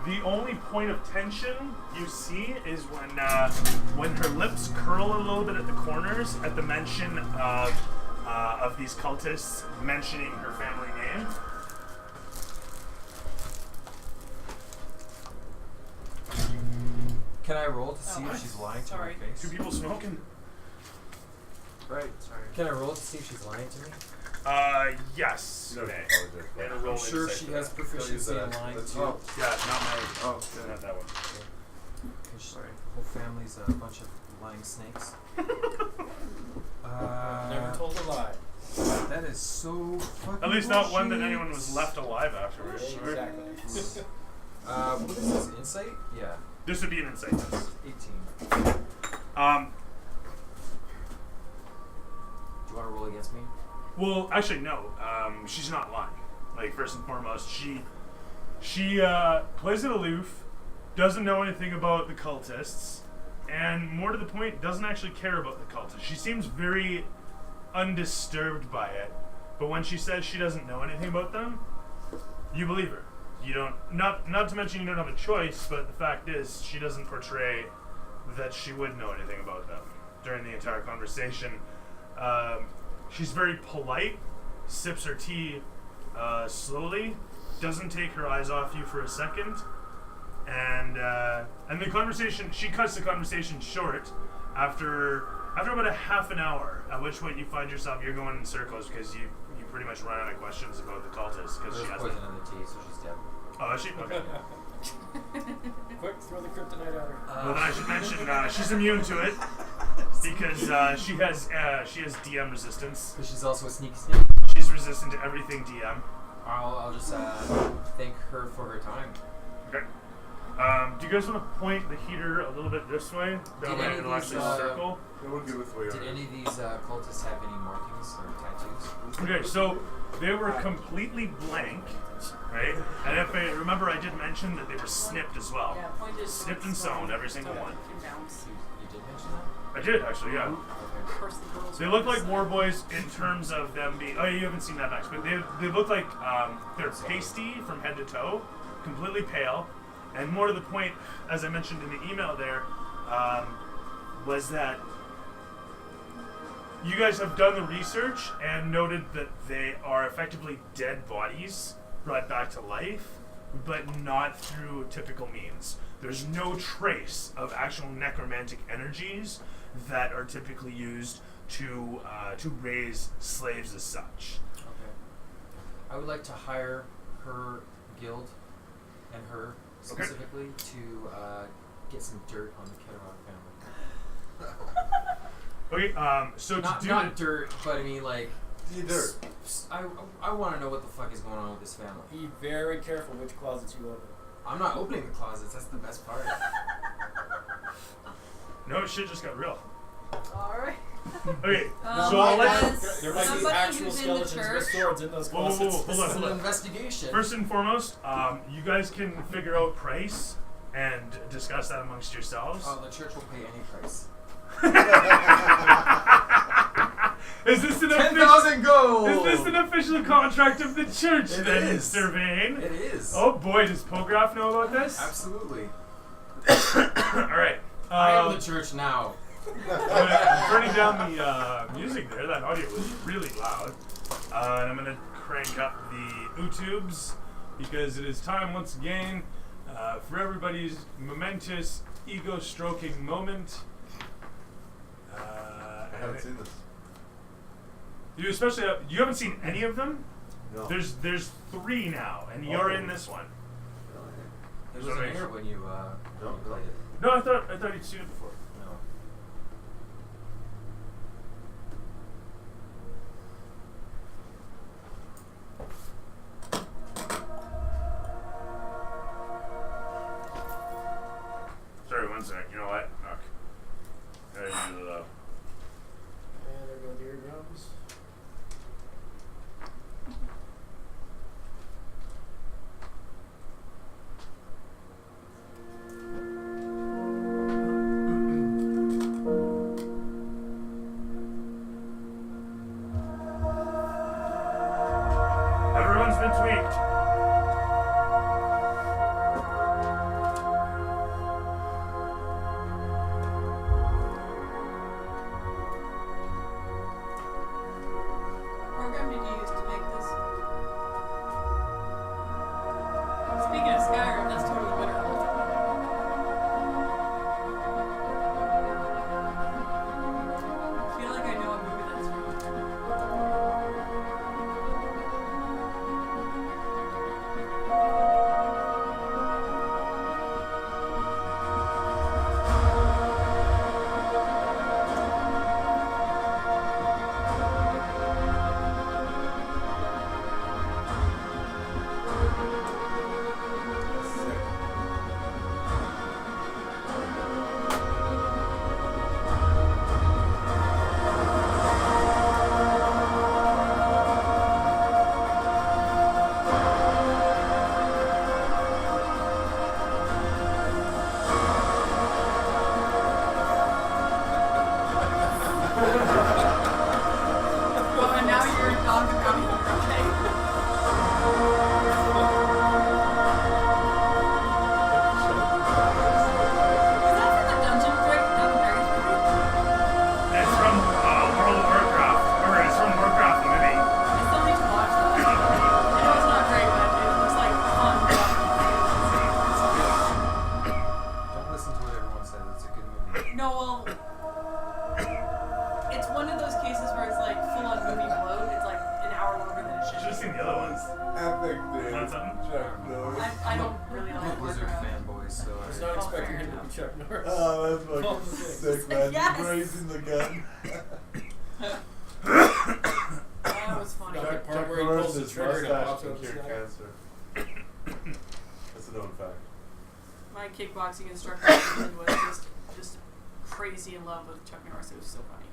The only point of tension you see is when her lips curl a little bit at the corners at the mention of these cultists mentioning her family name. Can I roll to see if she's lying to my face? Two people smoking. Right, sorry. Can I roll to see if she's lying to me? Yes. You don't Okay. apologize. And a roll I'm sure insight she for has that. proficiency in lying too. Oh, Yeah, not my. oh, Not that one. Because sorry, whole family's a bunch of lying snakes. Never told a lie. That is so fucking At least not one that bullshit. anyone was left alive afterwards. Exactly. What is this? Insight? Yeah. This would be an insight test. 18. Um. Do you want to roll against me? Well, actually, no. She's not lying. Like, first and foremost, she plays it aloof, doesn't know anything about the cultists, and more to the point, doesn't actually care about the cultists. She seems very undisturbed by it, but when she says she doesn't know anything about them, you believe her. You don't. Not to mention you don't have a choice, but the fact is, she doesn't portray that she would know anything about them during the entire conversation. She's very polite, sips her tea slowly, doesn't take her eyes off you for a second, and the conversation, she cuts the conversation short after about a half an hour, at which point you find yourself, you're going in circles because you pretty much run out of questions about the cultists because she There's has poison in the tea, so she's dead. Oh, is she? Okay. Quick, throw the kryptonite at her. Well, then I should mention she's immune to it because she has DM resistance. But she's also a sneaky snake. She's resistant to everything DM. I'll just thank her for her time. Okay. Do you guys want to point the heater a little bit this way? That Did way any of it'll these, actually circle. it would give us way Did any of these cultists have any markings or tattoos? Okay, so they were completely blank, right? And if I remember, I did mention that they were snipped as well. Yeah, pointed. Snipped and sewn, every single one. You did mention that? I did actually, yeah. Okay. They look like war boys in terms of them being. Oh, you haven't seen that Max, but they look like they're pasty from head to toe, completely pale, and more to the point, as I mentioned in the email there, was that you guys have done the research and noted that they are effectively dead bodies brought back to life, but not through typical means. There's no trace of actual necromantic energies that are typically used to raise slaves as such. Okay. I would like to hire her guild and her specifically to get some dirt on the Ketterrock family. Okay, so Not to do not dirt, but I mean like dirt. I want to know what the fuck is going on with this family. Be very careful which closets you open. I'm not opening the closets. That's the best part. no, shit just got real. Alright. Okay, Oh so my I'll let God. There might be Somebody actual who's in the skeletons with church. swords in those Whoa, whoa, whoa, closets. hold This on, is hold an on. investigation. First and foremost, you guys can figure out price and discuss that amongst yourselves. Oh, the church will pay any price. Is this an 10,000 gold. Is this an official contract of the church It then, is. Sylvain? It is. Oh boy, does Pograph know about this? Absolutely. Alright. I am the church now. I'm turning down the music there. That audio was really loud. And I'm going to crank up the YouTubes because it is time once again for everybody's momentous ego-stroking moment. I haven't seen this. You especially you haven't seen any of them? No. There's 3 now, and you're in this one. It wasn't here when you played it. No, I thought you'd seen it before. No. Sorry, one sec. You know what? Fuck. Gotta use it up. And there go the eardrums. Everyone's been tweaked. Speaking of Skyrim, that's totally Winterhold. I feel like I know what movie that's from. Sick. Oh, and now you're talking about it. Okay. Is that from the Dungeon Dragons movie? It's from World of Warcraft. Or it's from Warcraft, the movie. I still need to watch that. I know it's not great, but it looks like fun. Don't listen to what everyone says. It's a good movie. No, well, it's one of those cases where it's like full on movie bloat. It's like an hour longer than it should Should have be. seen the other ones. Epic, dude. Want something? Chuck Norris. I don't really I'm a like Blizzard Warcraft. fanboy, so I was I. not Oh, expecting fair him to enough. be Chuck Norris. Oh, that's Full fucking of six. sick, man. Yes. Raising the gun. That was funny. Got that part Chuck where he pulls Norris' the trigger and it mustache pops can out cure the side. cancer. That's a known fact. My kickboxing instructor was just crazy in love with Chuck Norris. It was so funny.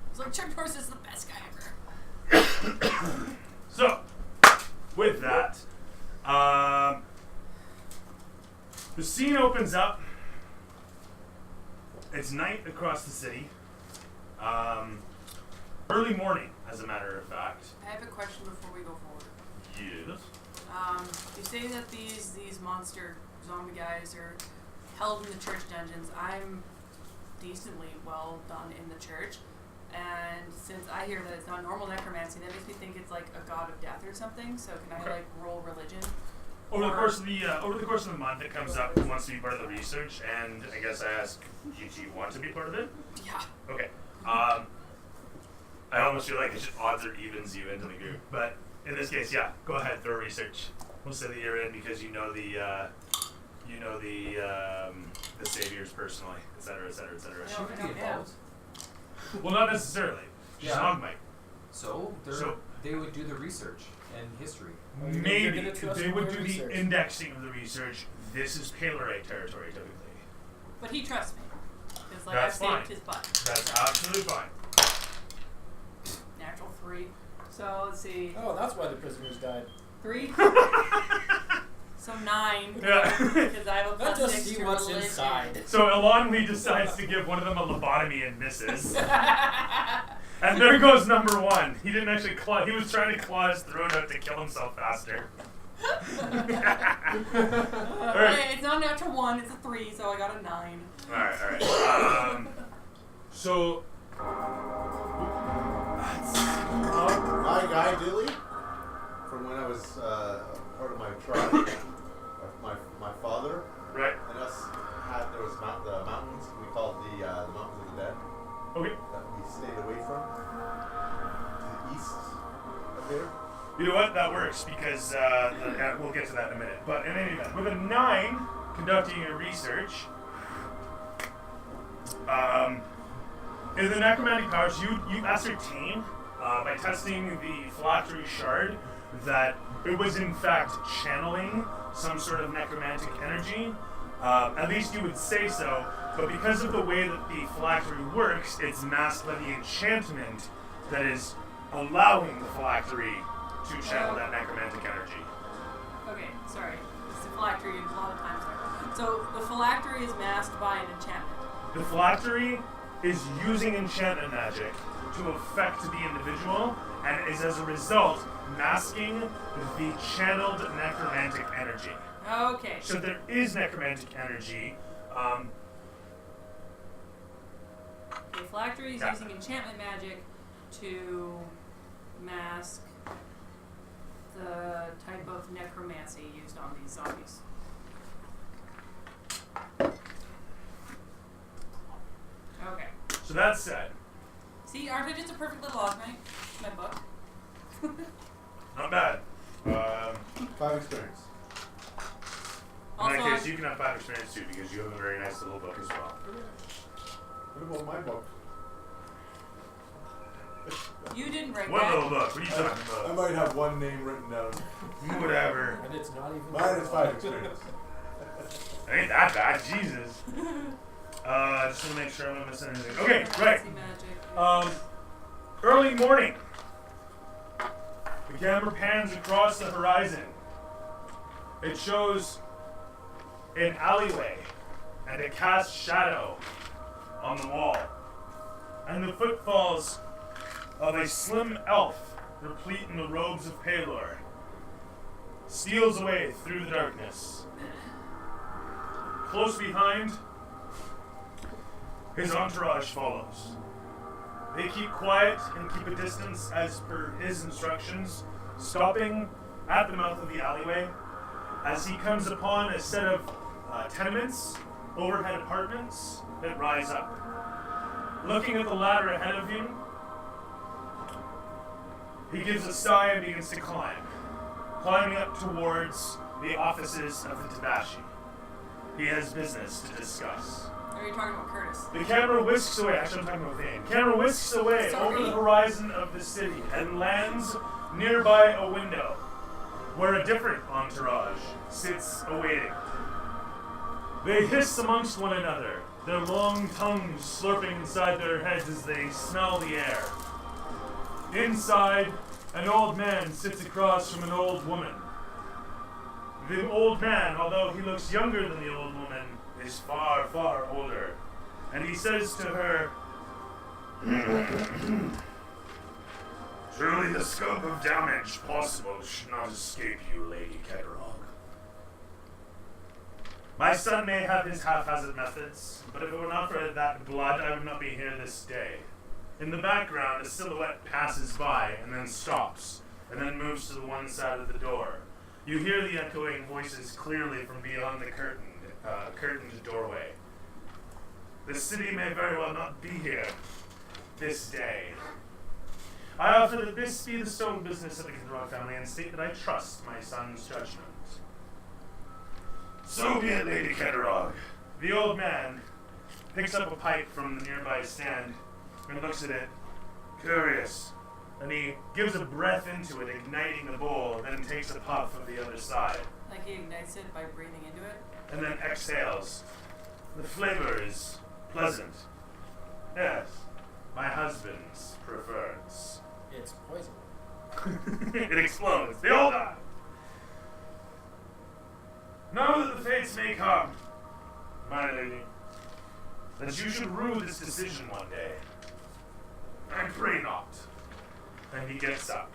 It's like Chuck Norris is the best guy ever. So, with that, the scene opens up. It's night across the city. Early morning, as a matter of fact. I have a question before we go forward. Yes. You say that these monster zombie guys are held in the church dungeons. I'm decently well done in the church, and since I hear that it's not normal necromancy, that makes me think it's like a god of death or something. So can I Okay. like roll religion? Over the course of the month, it comes up who wants to be part of the research, and I guess I ask you, do you want to be part of it? Yeah. Okay. I almost feel like it just odds or evens you into the group, but in this case, yeah, go ahead, throw research. We'll say that you're in because you know the saviors personally, et cetera, et cetera, et cetera. I She don't- could I be don't- involved. Well, not necessarily. She's Yeah. an Ogmite. So, they would do the research and history. Oh, you're Maybe gonna trust they would my do research. the indexing of the research. This is Palerite territory, typically. But he trusts me. Because like That's I've saved fine. his butt. That's absolutely fine. Natural 3. So let's see. Oh, that's why the prisoners died. 3. So 9. Yeah. Because I have a Let's plus just 6 see to what's religion. inside. So Elonly decides to give one of them a lobotomy and misses. And there goes number 1. He didn't actually claw. He was trying to claw his throat out to kill himself faster. Alright. Okay, it's not a natural 1, it's a 3, so I got a 9. Alright. So. My guy Dilly, from when I was part of my tribe, my father Right. and us there was the mountains we called the mountains of the dead Okay. that we stayed away from to the east of here. You know what? That works because we'll get to that in a minute. But in any event, with a 9 conducting your research, in the necromantic powers, you ascertain by testing the phylactery shard that it was in fact channeling some sort of necromantic energy. At least you would say so, but because of the way that the phylactery works, it's masked by the enchantment that is allowing the phylactery to channel that necromantic energy. Okay, sorry. It's the phylactery a lot of times there. So the phylactery is masked by an enchantment. The phylactery is using enchantment magic to affect the individual and is as a result masking the channeled necromantic energy. Okay. So there is necromantic energy. The phylactery is Yeah. using enchantment magic to mask the type of necromancy used on these zombies. Okay. So that said, See, aren't I just a perfect little Ogmite? My book. not bad. 5 experience. In Also, that case, you can have 5 experience too because you have a very nice little book as well. What about my book? you didn't write What that. little book? What are you talking I about? might have one name written down. Whatever. And it's not even. Mine is 5 experience. Ain't that bad, Jesus. Just want to make sure I'm not missing anything. Okay, right. Necromancy magic. Early morning. The camera pans across the horizon. It shows an alleyway and a cast shadow on the wall, and the footfalls of a slim elf, replete in the robes of Palor, steals away through the darkness. Close behind, his entourage follows. They keep quiet and keep a distance as per his instructions, stopping at the mouth of the alleyway as he comes upon a set of tenements, overhead apartments that rise up. Looking at the ladder ahead of him, he gives a sigh and begins to climb, climbing up towards the offices of the Tabashi. He has business to discuss. Are you talking about Curtis? The camera whisks away. Actually, I'm talking about Vane. Camera whisks away Sorry. over the horizon of the city and lands nearby a window where a different entourage sits awaiting. They hiss amongst one another, their long tongues slurping inside their heads as they smell the air. Inside, an old man sits across from an old woman. The old man, although he looks younger than the old woman, is far, far older. And he says to her, "Truly the scope of damage possible should not escape you, Lady Kedrog. My son may have his haphazard methods, but if it were not for that blood, I would not be here this day." In the background, a silhouette passes by and then stops, and then moves to the one side of the door. You hear the echoing voices clearly from beyond the curtained doorway. The city may very well not be here this day. I offer that this be the sole business of the Kedrog family and state that I trust my son's judgment. So be it, Lady Kedrog. The old man picks up a pipe from the nearby stand and looks at it, curious. And he gives a breath into it, igniting the bowl, then takes a puff of the other side, Like he ignites it by breathing into it? and then exhales. The flavor is pleasant. Yes, my husband's prefers. It's poison. It explodes. They all die. Know that the fates may come, my lady, that you should rue this decision one day. I pray not. And he gets up.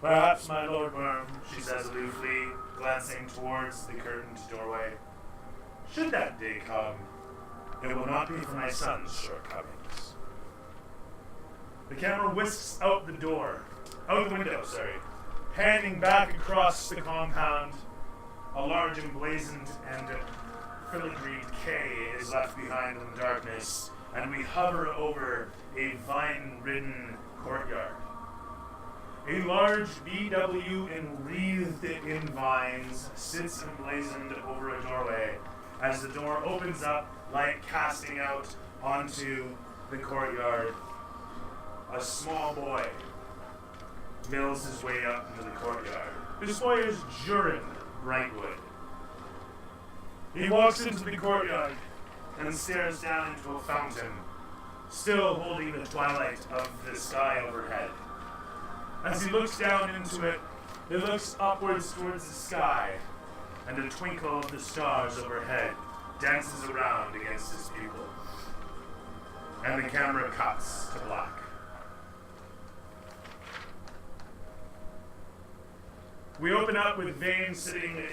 Perhaps, my Lord Worm, she says aloofly, glancing towards the curtained doorway. Should that day come, it will not be for my son's shortcomings. The camera whisks out the window, panning back across the compound. A large emblazoned and filigreed K is left behind in the darkness, and we hover over a vine-ridden courtyard. A large BW enwreathed in vines sits emblazoned over a doorway as the door opens up, light casting out onto the courtyard. A small boy mills his way up into the courtyard. This boy is Jurin Brightwood. He walks into the courtyard and stares down into a fountain, still holding the twilight of the sky overhead. As he looks down into it, he looks upwards towards the sky, and a twinkle of the stars overhead dances around against his pupil. And the camera cuts to black. We open up with Vane sitting in